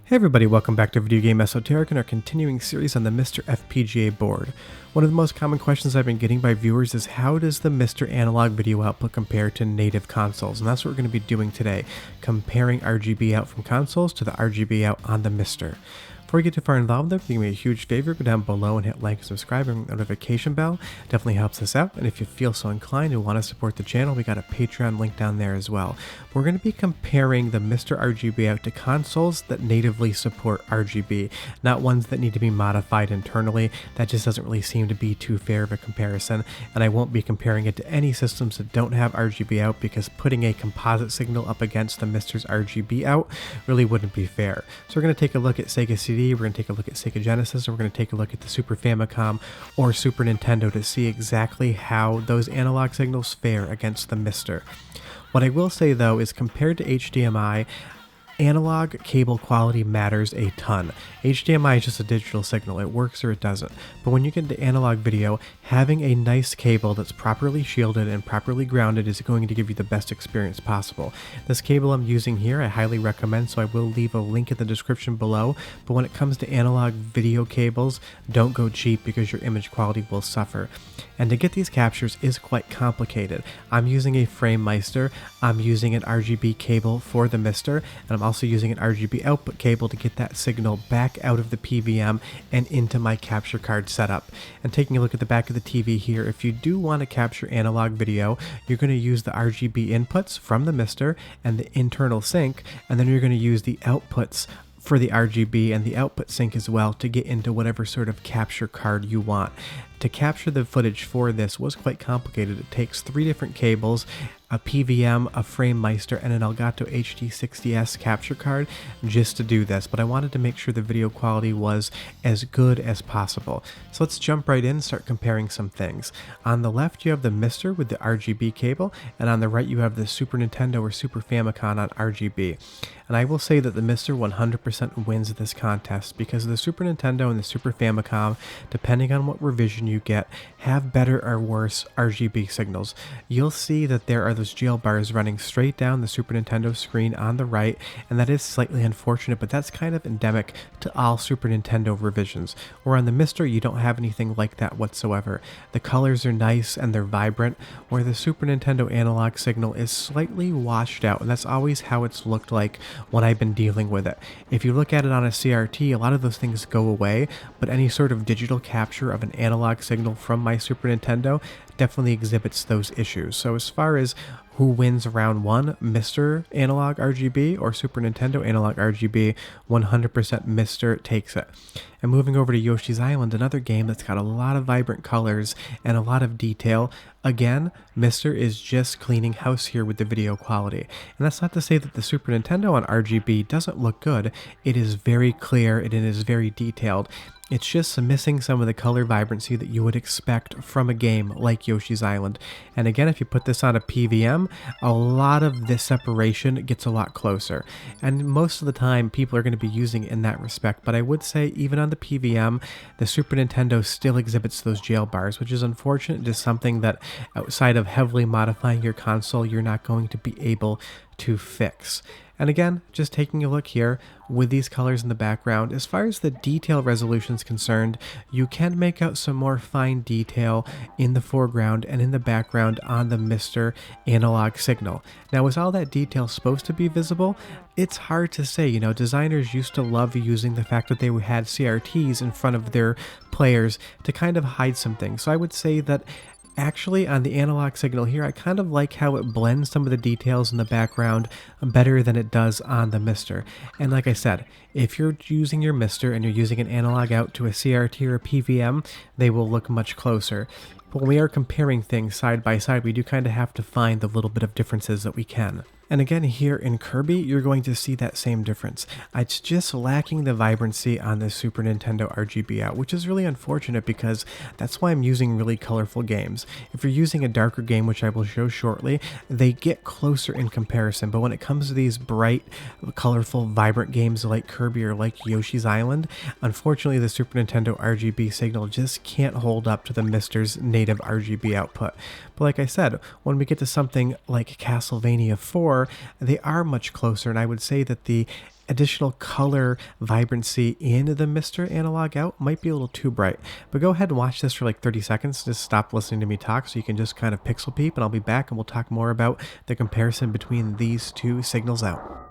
Hey everybody, welcome back to Video Game Esoteric and our continuing series on the MiSTer FPGA board. One of the most common questions I've been getting by viewers is how does the MiSTer analog video output compare to native consoles? And that's what we're going to be doing today, comparing RGB out from consoles to the RGB out on the MiSTer. Before we get too far involved though, if you do me a huge favor, go down below and hit like and subscribe and notification bell. Definitely helps us out. And if you feel so inclined and want to support the channel, we got a Patreon link down there as well. We're going to be comparing the MiSTer RGB out to consoles that natively support RGB, not ones that need to be modified internally. That just doesn't really seem to be too fair of a comparison. And I won't be comparing it to any systems that don't have RGB out because putting a composite signal up against the MiSTer's RGB out really wouldn't be fair. So we're going to take a look at Sega CD. We're going to take a look at Sega Genesis, and we're going to take a look at the Super Famicom or Super Nintendo to see exactly how those analog signals fare against the MiSTer. What I will say though is compared to HDMI, analog cable quality matters a ton. HDMI is just a digital signal, it works or it doesn't. But when you get into analog video, having a nice cable that's properly shielded and properly grounded is going to give you the best experience possible. This cable I'm using here I highly recommend, so I will leave a link in the description below. But when it comes to analog video cables, don't go cheap because your image quality will suffer. And to get these captures is quite complicated. I'm using a frame MiSTer, I'm using an RGB cable for the MiSTer, and I'm also using an RGB output cable to get that signal back out of the PVM and into my capture card setup. And taking a look at the back of the TV here, if you do want to capture analog video, you're going to use the RGB inputs from the MiSTer and the internal sync, and then you're going to use the outputs for the RGB and the output sync as well to get into whatever sort of capture card you want. To capture the footage for this was quite complicated. It takes 3 different cables, a PVM, a frame MiSTer, and an Elgato HD60S capture card just to do this, but I wanted to make sure the video quality was as good as possible. So let's jump right in and start comparing some things. On the left you have the MiSTer with the RGB cable, and on the right you have the Super Nintendo or Super Famicom on RGB. And I will say that the MiSTer 100% wins this contest because the Super Nintendo and the Super Famicom, depending on what revision you get, have better or worse RGB signals. You'll see that there are those jail bars running straight down the Super Nintendo screen on the right, and that is slightly unfortunate, but that's kind of endemic to all Super Nintendo revisions. Where on the MiSTer you don't have anything like that whatsoever. The colors are nice and they're vibrant, where the Super Nintendo analog signal is slightly washed out, and that's always how it's looked like when I've been dealing with it. If you look at it on a CRT, a lot of those things go away, but any sort of digital capture of an analog signal from my Super Nintendo definitely exhibits those issues. So as far as who wins round 1, MiSTer Analog RGB or Super Nintendo Analog RGB, 100% MiSTer takes it. And moving over to Yoshi's Island, another game that's got a lot of vibrant colors and a lot of detail. Again, MiSTer is just cleaning house here with the video quality. And that's not to say that the Super Nintendo on RGB doesn't look good. It is very clear and it is very detailed. It's just missing some of the color vibrancy that you would expect from a game like Yoshi's Island. And again, if you put this on a PVM, a lot of this separation gets a lot closer. And most of the time, people are going to be using it in that respect. But I would say even on the PVM, the Super Nintendo still exhibits those jail bars, which is unfortunate. Just something that outside of heavily modifying your console, you're not going to be able to fix. And again, just taking a look here with these colors in the background, as far as the detail resolution is concerned, you can make out some more fine detail in the foreground and in the background on the MiSTer analog signal. Now, is all that detail supposed to be visible? It's hard to say. You know, designers used to love using the fact that they had CRTs in front of their players to kind of hide some things. So I would say that actually, on the analog signal here, I kind of like how it blends some of the details in the background better than it does on the MiSTer. And like I said, if you're using your MiSTer and you're using an analog out to a CRT or a PVM, they will look much closer. But when we are comparing things side by side, we do kind of have to find the little bit of differences that we can. And again, here in Kirby, you're going to see that same difference. It's just lacking the vibrancy on the Super Nintendo RGB out, which is really unfortunate because that's why I'm using really colorful games. If you're using a darker game, which I will show shortly, they get closer in comparison. But when it comes to these bright, colorful, vibrant games like Kirby or like Yoshi's Island, unfortunately the Super Nintendo RGB signal just can't hold up to the MiSTer's native RGB output. But like I said, when we get to something like Castlevania 4, they are much closer, and I would say that the additional color vibrancy in the MiSTer Analog Out might be a little too bright. But go ahead and watch this for like 30 seconds. Just stop listening to me talk so you can just kind of pixel peep, and I'll be back and we'll talk more about the comparison between these two signals out.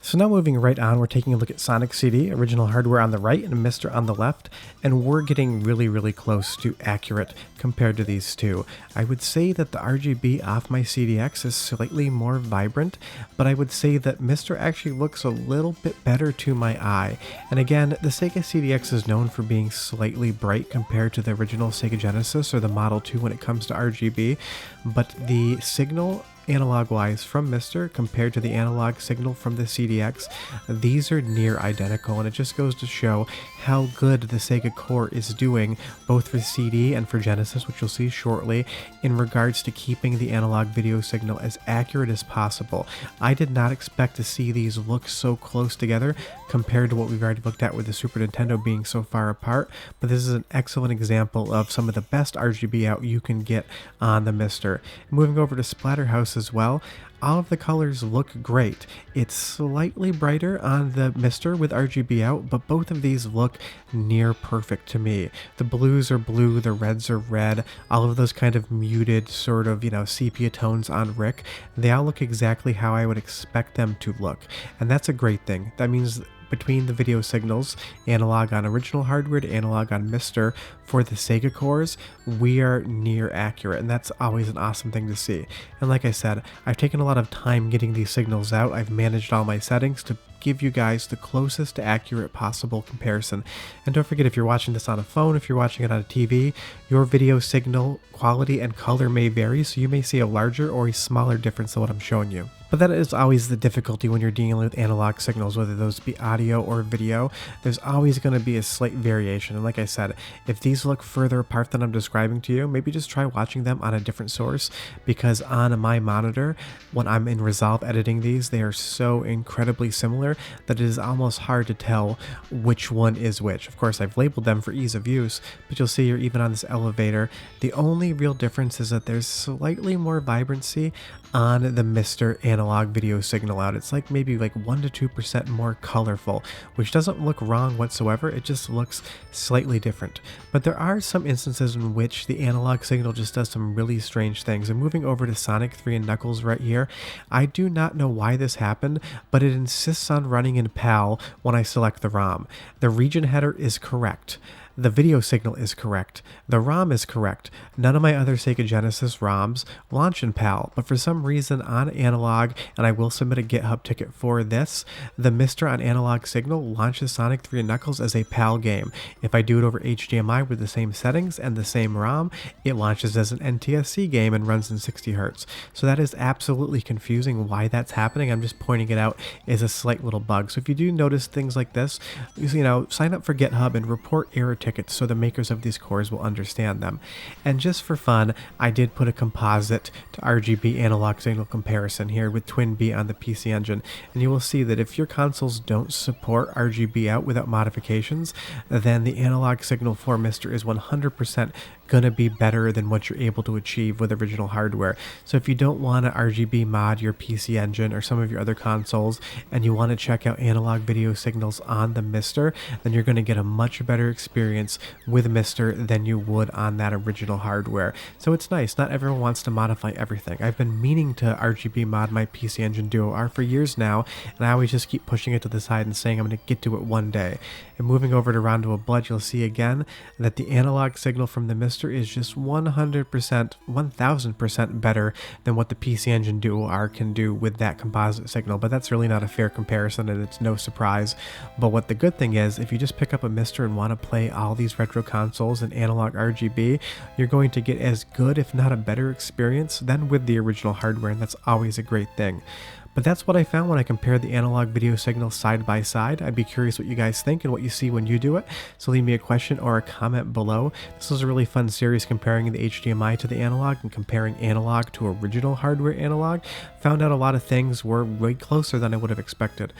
So now moving right on, we're taking a look at Sonic CD, original hardware on the right and MiSTer on the left, and we're getting really close to accurate compared to these two. I would say that the RGB off my CDX is slightly more vibrant, but I would say that MiSTer actually looks a little bit better to my eye. And again, the Sega CDX is known for being slightly bright compared to the original Sega Genesis or the Model 2 when it comes to RGB, but the signal analog-wise from MiSTer compared to the analog signal from the CDX, these are near identical, and it just goes to show how good the Sega core is doing both for CD and for Genesis, which you'll see shortly, in regards to keeping the analog video signal as accurate as possible. I did not expect to see these look so close together compared to what we've already looked at with the Super Nintendo being so far apart, but this is an excellent example of some of the best RGB out you can get on the MiSTer. Moving over to Splatterhouse as well, all of the colors look great. It's slightly brighter on the MiSTer with RGB out, but both of these look near perfect to me. The blues are blue, the reds are red, all of those kind of muted sort of, sepia tones on Rick, they all look exactly how I would expect them to look. And that's a great thing. That means between the video signals, analog on original hardware to analog on MiSTer, for the Sega cores, we are near accurate, and that's always an awesome thing to see. And like I said, I've taken a lot of time getting these signals out. I've managed all my settings to give you guys the closest to accurate possible comparison. And don't forget, if you're watching this on a phone, if you're watching it on a TV, your video signal quality and color may vary, so you may see a larger or a smaller difference than what I'm showing you. But that is always the difficulty when you're dealing with analog signals, whether those be audio or video. There's always going to be a slight variation. And like I said, if these look further apart than I'm describing to you, maybe just try watching them on a different source, because on my monitor, when I'm in Resolve editing these, they are so incredibly similar that it is almost hard to tell which one is which. Of course, I've labeled them for ease of use, but you'll see here even on this elevator, the only real difference is that there's slightly more vibrancy on the MiSTer analog video signal out. It's like maybe like 1 to 2% more colorful, which doesn't look wrong whatsoever. It just looks slightly different. But there are some instances in which the analog signal just does some really strange things. And moving over to Sonic 3 and Knuckles right here, I do not know why this happened, but it insists on running in PAL when I select the ROM. The region header is correct. The video signal is correct. The ROM is correct. None of my other Sega Genesis ROMs launch in PAL, but for some reason on analog, and I will submit a GitHub ticket for this, the MiSTer on analog signal launches Sonic 3 and Knuckles as a PAL game. If I do it over HDMI with the same settings and the same ROM, it launches as an NTSC game and runs in 60 Hz. So that is absolutely confusing why that's happening. I'm just pointing it out as a slight little bug. So if you do notice things like this, sign up for GitHub and report error tickets so the makers of these cores will understand them. And just for fun, I did put a composite to RGB analog signal comparison here with TwinB on the PC Engine, and you will see that if your consoles don't support RGB out without modifications, then the analog signal for MiSTer is 100% gonna be better than what you're able to achieve with original hardware. So if you don't want to RGB mod your PC Engine or some of your other consoles, and you want to check out analog video signals on the MiSTer, then you're going to get a much better experience with MiSTer than you would on that original hardware. So it's nice. Not everyone wants to modify everything. I've been meaning to RGB mod my PC Engine Duo R for years now, and I always just keep pushing it to the side and saying I'm going to get to it one day. And moving over to Rondo of Blood, you'll see again that the analog signal from the MiSTer is just 100%, 1000% better than what the PC Engine Duo R can do with that composite signal, but that's really not a fair comparison, and it's no surprise. But what the good thing is, if you just pick up a MiSTer and want to play all these retro consoles in analog RGB, you're going to get as good, if not a better experience than with the original hardware, and that's always a great thing. But that's what I found when I compared the analog video signals side by side. I'd be curious what you guys think and what you see when you do it, so leave me a question or a comment below. This was a really fun series comparing the HDMI to the analog and comparing analog to original hardware analog. Found out a lot of things were way closer than I would have expected.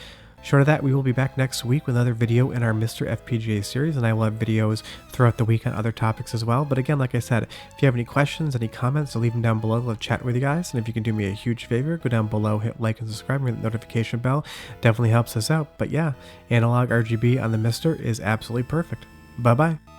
Short of that, we will be back next week with another video in our MiSTer FPGA series, and I will have videos throughout the week on other topics as well. But again, like I said, if you have any questions, any comments, so leave them down below. Love chatting with you guys. And if you can do me a huge favor, go down below, hit like and subscribe, and hit the notification bell. Definitely helps us out. But yeah, Analog RGB on the MiSTer is absolutely perfect. Bye-bye.